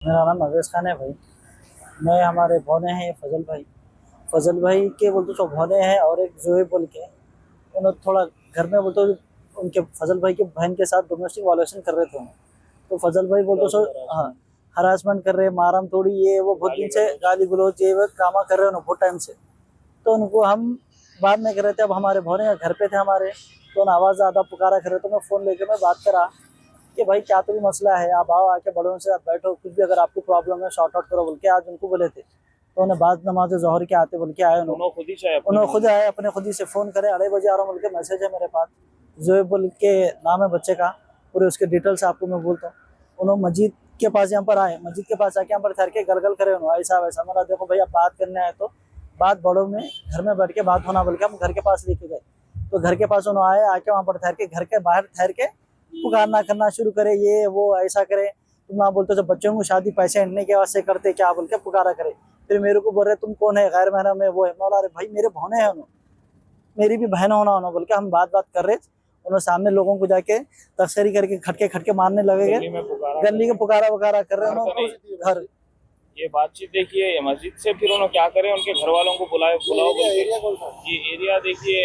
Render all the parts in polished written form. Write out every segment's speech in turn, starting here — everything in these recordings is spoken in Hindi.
मेरा नाम अवेश खान है भाई। मैं हमारे भौने हैं फजल भाई के बोलते सो भौने हैं, और एक जोए बोल के उन्होंने थोड़ा घर में बोलते उनके फजल भाई के बहन के साथ डोमेस्टिक वायलेशन कर रहे थे उन्हें। तो फजल भाई बोलते सो हाँ, हरासमेंट कर रहे, मारम थोड़ी ये वो बहुत दिन से गाली गलौज ये वो ड्रामा कर रहे हैं बहुत टाइम से। तो उनको हम बाद में कर रहे थे। अब हमारे भौने घर पे थे हमारे, तो उन्हें आवाज़ ज़्यादा पुकारा कर रहे, तो मैं फ़ोन लेकर मैं बात करा कि भाई क्या तो भी मसला है, आप आओ आके बड़ों से आप बैठो, कुछ भी अगर आपको प्रॉब्लम है शॉर्ट आउट करो बोल के आज उनको बोले थे। तो उन्हें बाद नमाज जोहर के आते बोल के आए, उन्होंने खुद आए, अपने खुद ही से फ़ोन करे 2:30 आ रहा हूँ बोल के मैसेज है मेरे पास। जोएब बोल के नाम है बच्चे का, पूरे उसके डिटेल्स आपको मैं बोलता हूँ। उन्होंने मस्जिद के पास यहाँ पर आए, मस्जिद के पास आके यहाँ पर ठहर के गलगल करे उन्होंने ऐसा वैसा। मैंने देखो भाई आप बात करने आए तो बात बड़ों में घर में बैठ के बात होना बोल के हम घर के पास लेके गए। तो घर के पास उन्होंने आए, आके वहाँ पर ठहर के घर के बाहर ठहर के पुकारना करना शुरू करे, ये वो ऐसा करे। तुम ना बोलते तो बच्चों को शादी पैसे हटने के वास्ते करते क्या बोल के पुकारा करे। फिर मेरे को बोल रहे तुम कौन है, गैर महरम में वो है। मैं बोला अरे भाई मेरे भौने हैं उन्होंने, मेरी भी बहन होना उन्होंने बोल के हम बात कर रहे। उन्होंने सामने लोगों को जाके तस्करी करके खटके खटके मारने लगे, गली के पुकारा वकारा कर रहे हैं घर। ये बातचीत देखिए, ये मस्जिद से फिर उन्होंने क्या करे, उनके घर वालों को बुलाओ बोल के। ये एरिया देखिए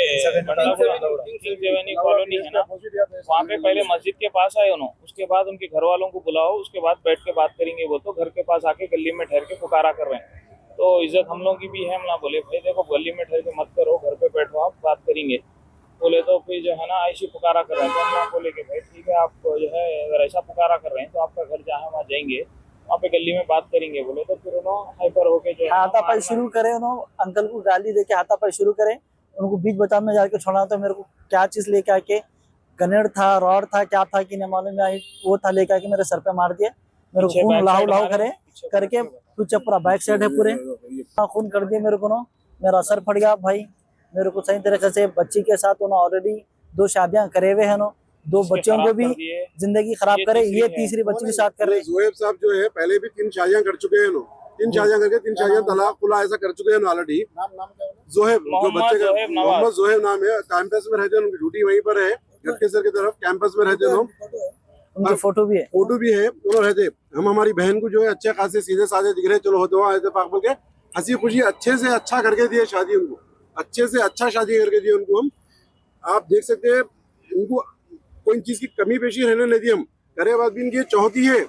कॉलोनी है ना, वहाँ पे पहले मस्जिद के पास आए उन्होंने, उसके बाद उनके घर वालों को बुलाओ, उसके बाद बैठ के बात करेंगे। वो तो घर के पास आके गली में ठहर के पुकारा कर रहे हैं। तो इज्जत हम लोगों की भी है। हम ना बोले भाई देखो गली में ठहर के मत करो, घर पे बैठो आप बात करेंगे। बोले तो फिर जो है ना ऐसी पुकारा कर रहे हैं। तो हम लोग बोले कि भाई ठीक है, आप जो है अगर ऐसा पुकारा कर रहे हैं तो आपका घर जहाँ वहाँ जाएंगे, वहाँ पे गली में बात करेंगे। बोले तो फिर उन्होंने हाइपर होके जो हाथापाई शुरू करे, उन्होंने अंकल को गाली दे के हाथापाई शुरू करे। उनको बीच बचाव में जाके छोड़ा। तो मेरे को क्या चीज लेके आके, गनेड था, रॉड था, क्या था कि नहीं मालूम है, वो था लेके आके मेरे सर पे मार दिया। मेरे को खून लाहू लाहू करे करके पीछे पूरा बैक साइड है पूरे खून कर दिए मेरे को ना। मेरा सर फट गया भाई। मेरे को सही तरीके से बच्ची के साथ उन्होंने ऑलरेडी 2 शादियां करे हुए हैं, 2 बच्चों को भी जिंदगी खराब करे, ये तीसरी बच्ची के साथ कर रहे हैं। जोएब साहब जो है पहले भी 3 शादियां कर चुके हैं, 3 शादियां करके 3 शादियां तलाक खुला ऐसा कर चुके हैं ऑलरेडी। जोहेब जो बच्चे का मोहम्मद जोहेब नाम है, कैंपस में रहते हैं, उनकी ड्यूटी वहीं पर है, गटकेसर की तरफ कैंपस में रहते हैं। उनके फोटो भी है दोनों रहते। हम हमारी बहन को जो है अच्छे खासे सीधे साधे दिख रहे, चलो होते वहाँ इत्तेफाक बोल के हंसी खुशी अच्छे से अच्छा करके दिए शादी, उनको अच्छे से अच्छा शादी करके दिए उनको। हम आप देख सकते हैं उनको कोई चीज की कमी पेशी रहने नहीं दी। हम करे बात भी इनकी चौथी है,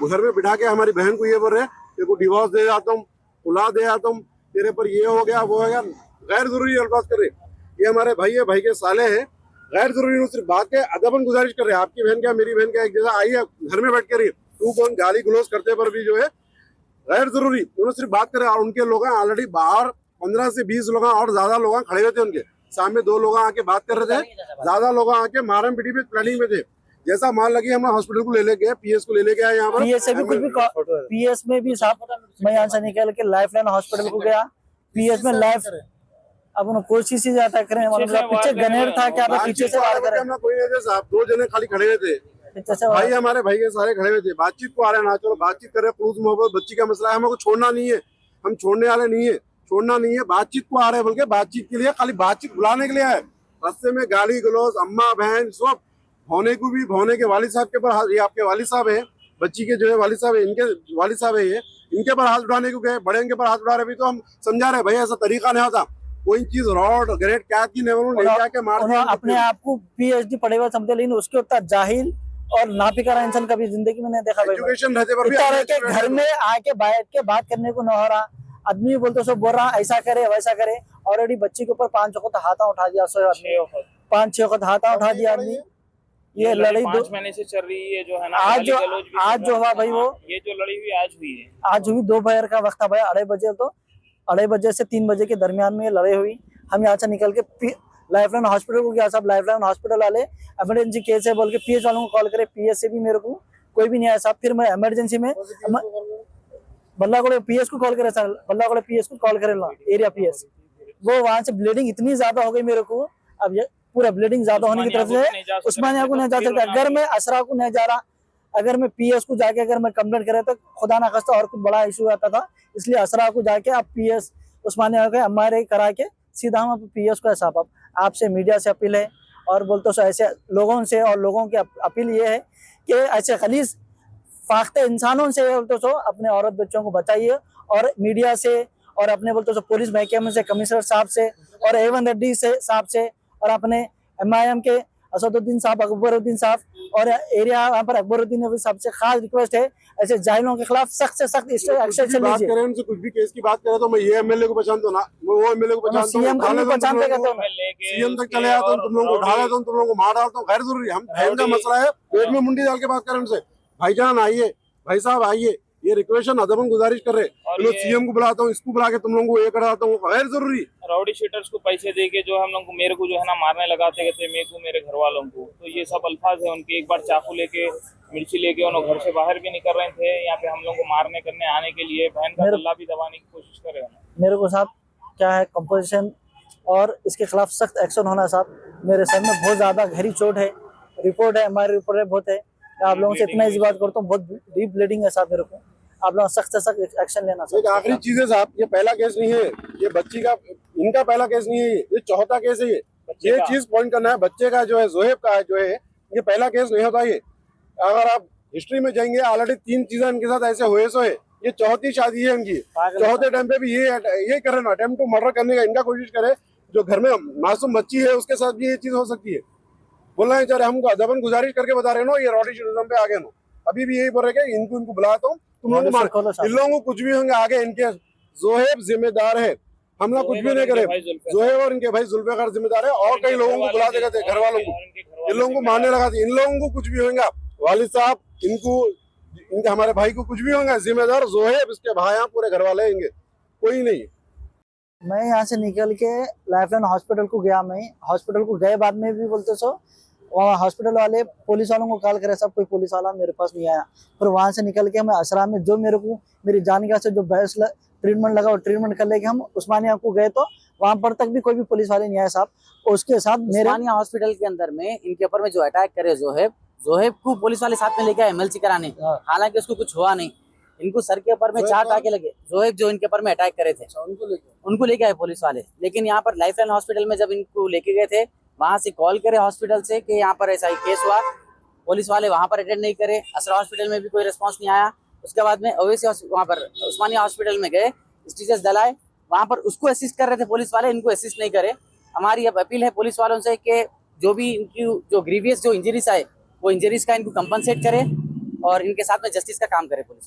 वो घर में बिठा के हमारी बहन को ये बोल रहे तेरे को डिवोर्स दे जाता हूँ, उला दे जाता हूँ, तेरे पर ये हो गया वो हो गया, गैर जरूरी अल्फाज कर रहे। ये हमारे भाई है, भाई के साले हैं, गैर जरूरी सिर्फ बात के अदबन गुजारिश कर रहे हैं। आपकी बहन क्या मेरी बहन क्या एक जैसा आई है, घर में बैठ कर तू कौन, गाली गलौज करते पर भी जो है गैर जरूरी उन्होंने सिर्फ बात करे। और उनके लोग ऑलरेडी बाहर 15 से 20 लोग और ज्यादा लोग खड़े हुए थे, उनके सामने 2 लोग आके बात कर रहे थे, ज्यादा लोग आके मारम पीटी पे प्लानिंग में थे। जैसा माल लगी हम हॉस्पिटल को ले गए, पीएस को ले गए यहाँ पर। पीएस से भी कुछ भी, पीएस में भी साहब मैं यहाँ से निकल के लाइफलाइन हॉस्पिटल को गया, पीएस में लाइफ अब उन्होंने कोशिश ही जाता करें, पीछे गनेर था क्या था, पीछे से वार करे। कोई नहीं थे साहब, 2 जने खाली खड़े हुए थे, भाई हमारे भाई के सारे खड़े हुए थे। बातचीत को आ रहे हैं ना, चलो बातचीत करें, पुरुष मोहब्बत बच्ची का मसला है, हमको छोड़ना नहीं है, हम छोड़ने वाले नहीं है, छोड़ना नहीं है। बातचीत को आ रहे हैं बोल के बातचीत के लिए, खाली बातचीत बुलाने के लिए आए। रास्ते में गाली गलौज, अम्मा बहन सब, भौने को भी, भौने के वालिद साहब के पर, ये आपके वालिद साहब है, बच्ची के जो है वालिद साहब है, इनके वालिद साहब है, ये इनके पर हाथ उठाने को गए, बड़े इनके पर हाथ उठा रहे। भी तो हम समझा रहे भाई ऐसा तरीका नहीं होता, कोई चीज रॉड ग्रेड क्या की नहीं ले जाके मार दिया। अपने आप को पीएचडी पढ़े हुए समझे, लेकिन उसके उतना जाहिल और नापिकारा इंसान कभी जिंदगी में नहीं देखा। एजुकेशन रहते पर भी घर में आके बैठ के बात करने को न हो रहा, आदमी बोलते सब बोल रहा ऐसा करे वैसा करे। ऑलरेडी बच्ची के ऊपर 5 वक्त हाथा उठा दिया, 5-6 वक्त हाथा उठा दिया आदमी। ये लड़ाई 5 महीने से चल रही है जो है ना। आज जो हुआ भाई, वो ये जो लड़ी हुई आज हुई है, आज हुई। दोपहर का वक्त था भाई, 2:30 बजे, तो 2:30 बजे से 3 बजे के दरमियान में ये लड़ाई हुई। हम यहाँ से निकल के लाइफलाइन हॉस्पिटल को गया, सब लाइफलाइन हॉस्पिटल वाले इमरजेंसी केस है बोल के पीएच वालों को कॉल करे, पीएच से भी मेरे को कोई भी नहीं आया साहब। फिर मैं इमरजेंसी में बल्लागोड़े पीएस को कॉल करे, बल्लागोड़े पीएस को कॉल करे, एरिया पीएस। वो वहां से ब्लीडिंग इतनी ज्यादा हो गई मेरे को, अब ये पूरा ब्लीडिंग ज्यादा होने की तरफ से उस्मानिया को नहीं जा सकता। अगर मैं असरा को नहीं जा रहा, अगर मैं पीएस को जाके अगर मैं कंप्लेंट करे तो खुदा ना खास्ता और कुछ बड़ा इशू आता था। इसलिए असरा को जाके आप पीएस उस्मानिया के एमआरआई करा के सीधा हम पीएस को है। अब आपसे मीडिया से अपील है और बोलते ऐसे लोगों से, और लोगों की अपील ये है कि ऐसे खलीज फाख्ते इंसानों से बोलते सो अपने औरत बच्चों को बचाइए, और मीडिया से और अपने बोलते सो पुलिस महकमे से, कमिश्नर साहब से और एवन रेड्डी से साहब से, और अपने MIM के असदुद्दीन साहब, अकबरुद्दीन साहब और एरिया यहाँ पर अकबरुद्दीन साहब से खास रिक्वेस्ट है, ऐसे जाहिलों के खिलाफ सख्त से सख्त एक्शन बात लीजिए। करें उनसे, कुछ भी केस की बात करें तो मैं ये MLA को पहचानता हूँ ना, मैं वो MLA को पहचानता हूँ, CM को नहीं पहचानते कहते हो। CM तक चले जाता हूँ, तुम लोगों को उठा लेता हूँ, तुम लोगों को मार डालता हूँ, गैर जरूरी। हम बहन का मसला है, पेट में मुंडी डाल के बात करें उनसे, भाईजान आइए, भाई साहब आइए, ये रिक्वेस्ट अदबन गुजारिश कर रहे हैं। CM को बुलाता हूँ, इसको बुला के तुम लोगों को ये कराता हूँ, गैर जरूरी। राउडी शीटर्स को पैसे दे के जो हम लोग को, मेरे को जो है ना मारने लगाते कहते, मेरे को, मेरे घर वालों को, तो ये सब अल्फाज है उनके। एक बार चाकू लेके, मिर्ची लेके उन्होंने घर से बाहर भी नहीं कर रहे थे, यहाँ पे हम लोग को मारने करने आने के लिए बहन का गला भी दबाने की कोशिश कर रहे हैं। मेरे को साहब क्या है कंपोजिशन, और इसके खिलाफ सख्त एक्शन होना साहब। मेरे सर में बहुत ज्यादा गहरी चोट है, रिपोर्ट है, हमारी रिपोर्ट बहुत है। आप लोगों से इतना इस बात करता हूँ, बहुत डीप ब्लीडिंग है साहब मेरे को, आप लोग सख्त से सख्त एक्शन लेना। एक आखिरी चीज है साहब, ये पहला केस नहीं है, ये बच्ची का, इनका पहला केस नहीं है, ये चौथा केस है। ये चीज पॉइंट करना है, बच्चे का जो है, जोहेब का जो है, ये पहला केस नहीं होता। ये अगर आप हिस्ट्री में जाएंगे, ऑलरेडी 3 चीजें इनके साथ ऐसे हुए सो है, ये चौथी शादी है इनकी। चौथे टाइम पे भी ये करे ना, अटेम्प्ट टू मर्डर करने का इनका कोशिश करे। जो घर में मासूम बच्ची है उसके साथ भी ये चीज हो सकती है। बोलना है चाहे हमको अदबन गुजारिश करके बता रहे नो, ये रॉडी शिटिज्म पे आगे नो, अभी भी यही बोल रहे हैं इनको बुलाता हूँ, तुम लोगों को मार, इन लोगों को कुछ भी होंगे आगे, इनके जोहेब जिम्मेदार है, हम लोग कुछ भी नहीं करे। जोहेब और इनके भाई जुल्फिकार जिम्मेदार है, और कई लोगों को बुला देते घर वालों को, इन लोगों को मारने लगा थे। इन लोगों को कुछ भी होगा, वालिद साहब इनको, इनके हमारे भाई को कुछ भी होगा, जिम्मेदार जोहेब, इसके भाई, पूरे घर वाले होंगे, कोई नहीं। मैं यहाँ से निकल के लाइफलाइन हॉस्पिटल को गया, मैं हॉस्पिटल को गए बाद में भी बोलते सो वहाँ हॉस्पिटल वाले पुलिस वालों को कॉल करे, सब कोई पुलिस वाला मेरे पास नहीं आया। फिर वहाँ से निकल के मैं असरा में जो मेरे को मेरी जानकारी से जो बहस ट्रीटमेंट लगा, वो ट्रीटमेंट कर लेके हम उस्मानिया को गए, तो वहाँ पर तक भी कोई भी पुलिस वाले नहीं आया साहब। उसके साथ मेरे उस्मानिया हॉस्पिटल के अंदर में इनके ऊपर में जो अटैक करे जोहेब को पुलिस वाले साथ में लेके आए MLC कराने, हालांकि उसको कुछ हुआ नहीं। इनको सर के ऊपर में 4 टाके लगे, जोहेब जो इनके ऊपर में अटैक करे थे उनको लेके आए पुलिस वाले। लेकिन यहाँ पर लाइफलाइन हॉस्पिटल में जब इनको लेके गए थे, वहां से कॉल करे हॉस्पिटल से कि यहाँ पर ऐसा ही केस हुआ, पुलिस वाले वहां पर अटेंड नहीं करे। असरा हॉस्पिटल में भी कोई रिस्पांस नहीं आया। उसके बाद में ओवैसी वहां पर उस्मानिया हॉस्पिटल में गए, स्टिचेस डलाए, वहां पर उसको असिस्ट कर रहे थे पुलिस वाले, इनको असिस्ट नहीं करे। हमारी अब अपील है पुलिस वालों से कि जो भी इनकी जो ग्रीवियस जो इंजरीज आए, वो इंजरीज का इनको कंपनसेट करे और इनके साथ में जस्टिस का काम करे पुलिस।